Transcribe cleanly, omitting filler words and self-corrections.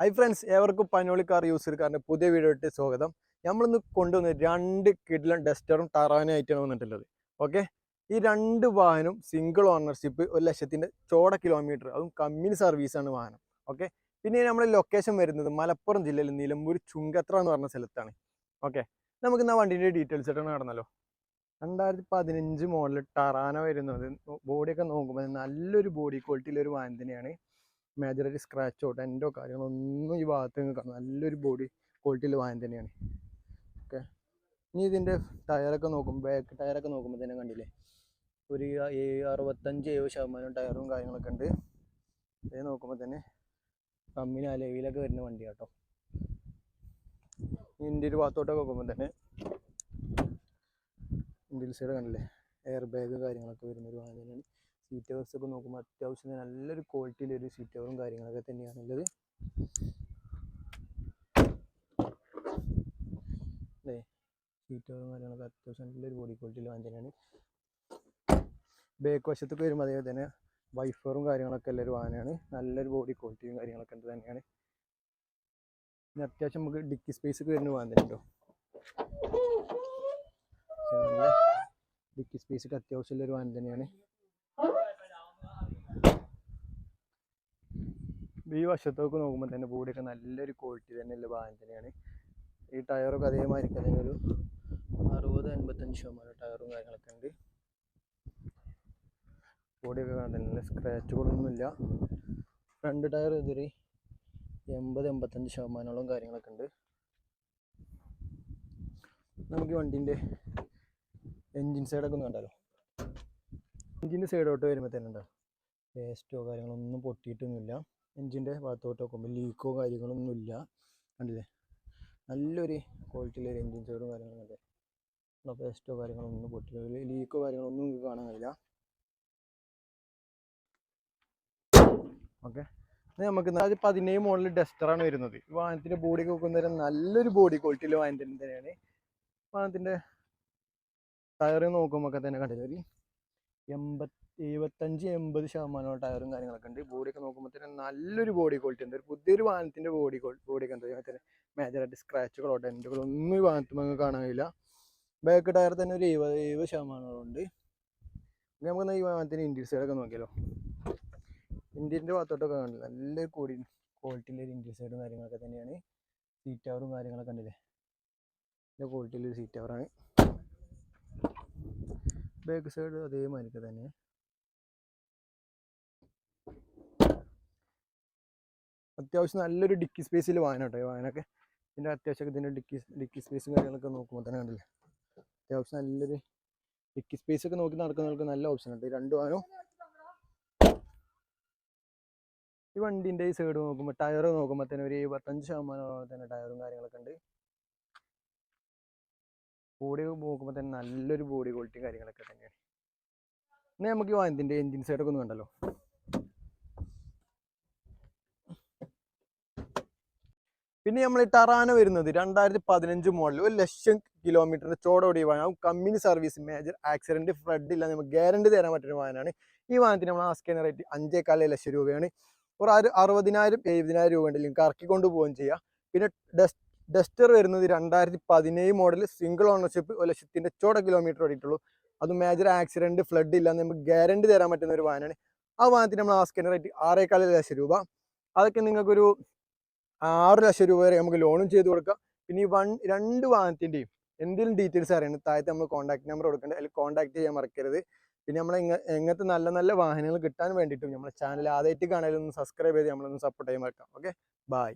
Hi friends, ഏവർക്കും Panoli car യൂസർക്കാരൻ്റെ പുതിയ video ഇട്ട് സ്വാഗതം. നമ്മളിന്ന് കൊണ്ടുവന്ന് രണ്ട് കിഡിലൻ ഡസ്റ്ററും ടറാനും ആയിട്ടാണ് വന്നിട്ടുള്ളത്. ഓക്കെ, ഈ രണ്ട് വാഹനം സിംഗിൾ ഓണർഷിപ്പ്, 1,00,000 ചോട കിലോമീറ്റർ, അതും കമ്പനി സർവീസാണ് വാഹനം. ഓക്കെ, പിന്നെ നമ്മുടെ ലൊക്കേഷൻ വരുന്നത് മലപ്പുറം ജില്ലയിൽ നിലമ്പൂർ ചുങ്കത്ര എന്ന് പറഞ്ഞ സ്ഥലത്താണ്. ഓക്കെ, നമുക്ക് ഇന്ന് ആ വണ്ടീൻ്റെ ഡീറ്റെയിൽസ് ആയിട്ട് നടന്നല്ലോ. 2015 മോഡൽ ടറാന വരുന്നത്. ബോഡിയൊക്കെ നോക്കുമ്പോൾ നല്ലൊരു ബോഡി ക്വാളിറ്റിയിലൊരു വാഹനം തന്നെയാണ്. മേജറായിട്ട് സ്ക്രാച്ചോ ഡെൻറ്റോ കാര്യങ്ങളൊന്നും ഈ ഭാഗത്ത് കാണും. നല്ലൊരു ബോഡി ക്വാളിറ്റിയിൽ വാഹനം തന്നെയാണ്. ഓക്കെ, ഇനി ഇതിൻ്റെ ടയറൊക്കെ നോക്കുമ്പോൾ, ബാക്ക് ടയറൊക്കെ നോക്കുമ്പോൾ തന്നെ കണ്ടില്ലേ, ഒരു 65-70% ടയറും കാര്യങ്ങളൊക്കെ ഉണ്ട്. ഇത് നോക്കുമ്പോൾ തന്നെ കമ്പനി അലവിലൊക്കെ വരുന്ന വണ്ടിയാണ് കേട്ടോ. ഇതിൻ്റെ ഒരു ഭാഗത്തോട്ടൊക്കെ നോക്കുമ്പോൾ തന്നെ ഇന്ത്യൻ സൈഡ് കണ്ടില്ലേ, എയർ ബാഗ് കാര്യങ്ങളൊക്കെ വരുന്നൊരു വാഹനം തന്നെയാണ്. സീറ്റ് കവേഴ്സ് ഒക്കെ നോക്കുമ്പോൾ അത്യാവശ്യം നല്ലൊരു ക്വാളിറ്റിയിലൊരു സീറ്റ് കവറും കാര്യങ്ങളൊക്കെ തന്നെയാണുള്ളത്. അല്ലേ, സീറ്റ് കവറും കാര്യങ്ങളൊക്കെ അത്യാവശ്യം നല്ലൊരു ബോഡി ക്വാളിറ്റിയിൽ വാഹനം തന്നെയാണ്. ബാക്ക് വശത്തൊക്കെ വരുമ്പോൾ അതേപോലെ തന്നെ വൈഫറും കാര്യങ്ങളൊക്കെ ഉള്ളൊരു വാഹനമാണ്. നല്ലൊരു ബോഡി ക്വാളിറ്റിയും കാര്യങ്ങളൊക്കെ ഉണ്ട് തന്നെയാണ്. പിന്നെ അത്യാവശ്യം നമുക്ക് ഡിക്കി സ്പേസ് ഒക്കെ വരുന്ന വാഹനം തന്നെ ഉണ്ടോ. ഡിക്കി സ്പേസ് ഒക്കെ അത്യാവശ്യമുള്ളൊരു വാഹനം തന്നെയാണ്. ഈ വശത്തൊക്കെ നോക്കുമ്പോൾ തന്നെ ബോഡിയൊക്കെ നല്ലൊരു ക്വാളിറ്റി തന്നെയുള്ള വാഹനം തന്നെയാണ്. ഈ ടയറൊക്കെ അതേമാതിരി തന്നെ ഒരു 60-85% ടയറും കാര്യങ്ങളൊക്കെ ഉണ്ട്. ബോഡിയൊക്കെ കാണുന്നില്ല, സ്ക്രാച്ചുകളൊന്നുമില്ല. ഫ്രണ്ട് ടയർ ഇതൊരു 80-85% കാര്യങ്ങളൊക്കെ ഉണ്ട്. നമുക്ക് വണ്ടീൻ്റെ എൻജിൻ സൈഡൊക്കെ ഒന്ന് കണ്ടാലോ. എൻജിൻ്റെ സൈഡോട്ട് വരുമ്പോൾ തന്നെ ഉണ്ടാവും വേസ്റ്റോ കാര്യങ്ങളൊന്നും പൊട്ടിയിട്ടൊന്നുമില്ല. എൻജിൻ്റെ ഭാഗത്തോട്ട് നോക്കുമ്പോൾ ലീക്കോ കാര്യങ്ങളൊന്നുമില്ല. കണ്ടില്ലേ, നല്ലൊരു ക്വാളിറ്റിയിലൊരു എൻജിൻ സൈഡും കാര്യങ്ങളും അല്ലേ. വേസ്റ്റോ കാര്യങ്ങളൊന്നും പൊട്ടിയില്ല, ലീക്കോ കാര്യങ്ങളൊന്നും നിങ്ങൾക്ക് കാണാൻ കഴിയില്ല. ഓക്കെ, നമുക്ക് 2017 മോഡൽ ഡസ്റ്ററാണ് വരുന്നത്. ഈ വാഹനത്തിൻ്റെ ബോഡിയൊക്കെ നോക്കുന്നേരം നല്ലൊരു ബോഡി ക്വാളിറ്റിയിൽ വാഹനത്തിന് തന്നെയാണ്. വാഹനത്തിൻ്റെ ടയർ നോക്കുമ്പോൾ തന്നെ കണ്ടില്ല, ഒരു 75-80% ടയറും കാര്യങ്ങളൊക്കെ ഉണ്ട്. ബോഡിയൊക്കെ നോക്കുമ്പോൾ തന്നെ നല്ലൊരു ബോഡി ക്വാളിറ്റി ഉണ്ട്. ഒരു പുതിയൊരു വാഹനത്തിൻ്റെ ബോഡിയൊക്കെ എന്താ മേജറായിട്ട് സ്ക്രാച്ചുകളോ ഡെൻറ്റുകളോ ഒന്നും ഈ വാഹനത്തിൽ നമുക്ക് കാണാൻ കഴിയില്ല. ബാക്ക് ടയർ തന്നെ ഒരു 70% ഉണ്ട്. നമുക്ക് ഈ വാഹനത്തിൻ്റെ ഇന്ത്യൻ സൈഡൊക്കെ നോക്കിയാലോ. ഇന്ത്യൻ്റെ ഭാഗത്തോട്ടൊക്കെ കാണില്ല, നല്ലൊരു ക്വാളിറ്റിയിലൊരു ഇന്ത്യൻ സൈഡും കാര്യങ്ങളൊക്കെ തന്നെയാണ്. സീറ്റ് കവറും കാര്യങ്ങളൊക്കെ കണ്ടില്ലേ, നല്ല ക്വാളിറ്റിയിലൊരു സീറ്റ് കവറാണ്. ബാക്ക് സൈഡ് അതേമാതിരി തന്നെ. അത്യാവശ്യം നല്ലൊരു ഡിക്കി സ്പേസിൽ വാഹനം കേട്ടോ ഈ വാഹനമൊക്കെ. ഇതിൻ്റെ അത്യാവശ്യമൊക്കെ ഇതിൻ്റെ ഡിക്കി സ്പേസും കാര്യങ്ങളൊക്കെ നോക്കുമ്പോൾ തന്നെ കണ്ടില്ലേ, അത്യാവശ്യം നല്ലൊരു ഡിക്കി സ്പേസ് ഒക്കെ നോക്കി നടക്കുന്നവർക്ക് നല്ല ഓപ്ഷൻ ഉണ്ട്. രണ്ട് വാഹനവും ഈ വണ്ടീൻ്റെ ഈ സൈഡ് നോക്കുമ്പോൾ ടയർ നോക്കുമ്പോൾ തന്നെ ഒരു 75% തന്നെ ടയറും കാര്യങ്ങളൊക്കെ ഉണ്ട്. ബോഡി നോക്കുമ്പോൾ തന്നെ നല്ലൊരു ബോഡി ക്വാളിറ്റി കാര്യങ്ങളൊക്കെ തന്നെയാണ്. എന്നാൽ നമുക്ക് ഈ വാഹനത്തിൻ്റെ എൻജിൻ സൈഡൊക്കെ ഒന്ന് കണ്ടല്ലോ. പിന്നെ നമ്മൾ ഈ ടറാന വരുന്നത് 2015 മോഡൽ, 1,00,000 കിലോമീറ്ററിന് ചോടോടിയ വാഹനം, company service, major accident flood ഇല്ല നമുക്ക് ഗ്യാരണ്ടി തരാൻ പറ്റുന്ന വാഹനമാണ്. ഈ വാഹനത്തിന് നമ്മൾ ആസ്കിങ് റേറ്റ് 5.4 ലക്ഷം രൂപയാണ്. ഒരു 60,000-70,000 രൂപ ഉണ്ടെങ്കിൽ കറക്കിക്കൊണ്ട് പോവുകയും ചെയ്യാം. പിന്നെ ഡസ്റ്റർ വരുന്നത് 2017 മോഡൽ, സിംഗിൾ ഓണർഷിപ്പ്, 1,00,000 ചോട കിലോമീറ്റർ ഓടിയിട്ടുള്ളൂ. അത് മേജർ ആക്സിഡന്റ് ഫ്ലഡ് ഇല്ല നമുക്ക് ഗ്യാരണ്ടി തരാൻ പറ്റുന്ന ഒരു വാഹനമാണ്. ആ വാഹനത്തിന് നമ്മൾ ആസ്കിങ് റേറ്റ് 6.4 ലക്ഷം രൂപ. അതൊക്കെ നിങ്ങൾക്കൊരു 6 ലക്ഷം രൂപ വരെ നമുക്ക് ലോണും ചെയ്ത് കൊടുക്കാം. പിന്നെ ഈ രണ്ട് വാഹനത്തിൻ്റെയും എന്തെങ്കിലും ഡീറ്റെയിൽസ് അറിയണം, താഴത്ത് നമ്മൾ കോൺടാക്ട് നമ്പർ കൊടുക്കേണ്ടത്, അതിൽ കോൺടാക്ട് ചെയ്യാൻ മറക്കരുത്. പിന്നെ നമ്മൾ എങ്ങനത്തെ നല്ല നല്ല വാഹനങ്ങൾ കിട്ടാൻ വേണ്ടിയിട്ടും നമ്മുടെ ചാനൽ ആദ്യമായിട്ട് കാണാനൊന്ന് സബ്സ്ക്രൈബ് ചെയ്ത് നമ്മളൊന്ന് സപ്പോർട്ട് ചെയ്യാൻ മറക്കാം. Okay, by.